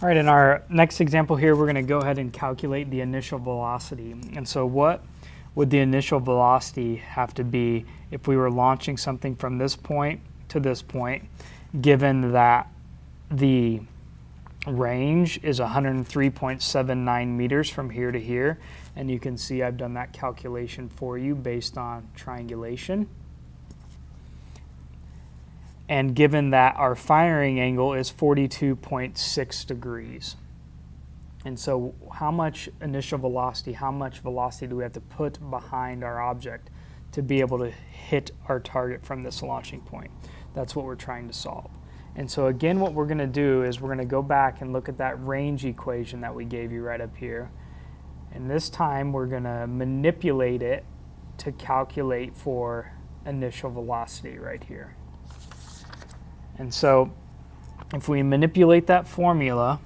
All right, in our next example here, we're going to go ahead and calculate the initial velocity. And so what would the initial velocity have to be if we were launching something from this point to this point, given that the range is 103.79 meters from here to here? And you can see I've done that calculation for you based on triangulation. And given that our firing angle is 42.6 degrees. And so how much initial velocity, how much velocity do we have to put behind our object to be able to hit our target from this launching point? That's what we're trying to solve. And so again, what we're going to do is we're going to go back and look at that range equation that we gave you right up here. And this time we're going to manipulate it to calculate for initial velocity right here. And so if we manipulate that formula,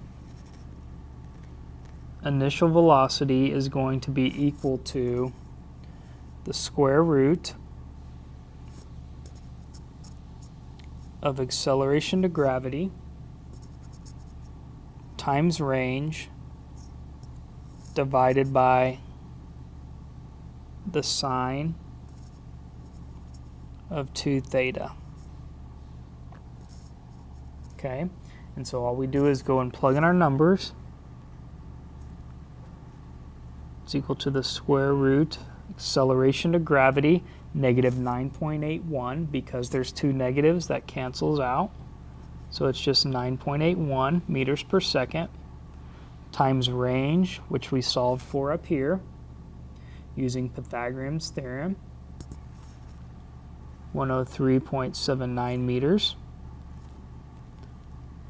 initial velocity is going to be equal to the square root of acceleration to gravity times range divided by the sine of 2 theta. Okay, and so all we do is go and plug in our numbers. It's equal to the square root acceleration to gravity, negative 9.81, because there's two negatives, that cancels out. So it's just 9.81 meters per second, times range, which we solved for up here using Pythagorean's theorem, 103.79 meters,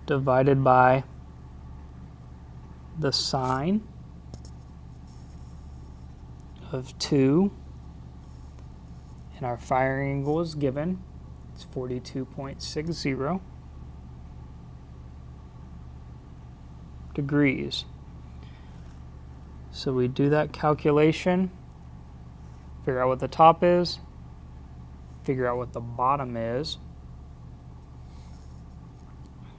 divided by the sine of 2, and our firing angle is given. It's 42.60 degrees. So we do that calculation, figure out what the top is, figure out what the bottom is.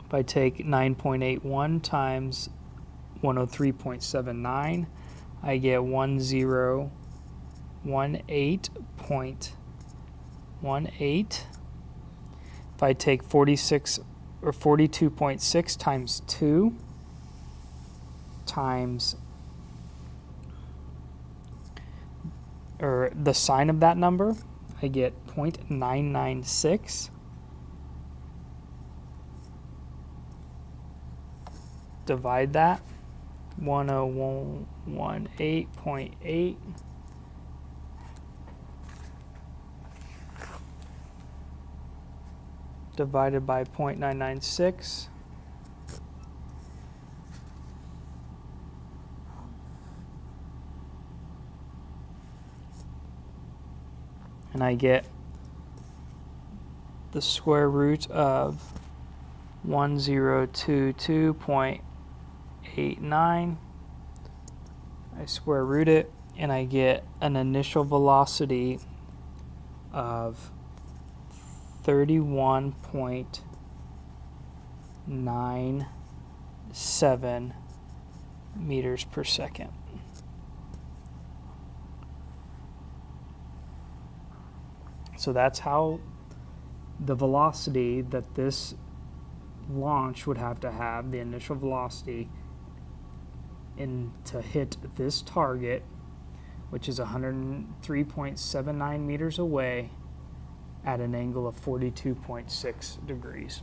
If I take 9.81 times 103.79, I get 1018.18. If I take 46 or 42.6 times 2 times the sine of that number, I get 0.996. Divide that, 1018.8 divided by 0.996, and I get the square root of 1022.89. I square root it, and I get an initial velocity of 31.97 meters per second. So that's how the velocity that this launch would have to have, the initial velocity, to hit this target, which is 103.79 meters away at an angle of 42.6 degrees.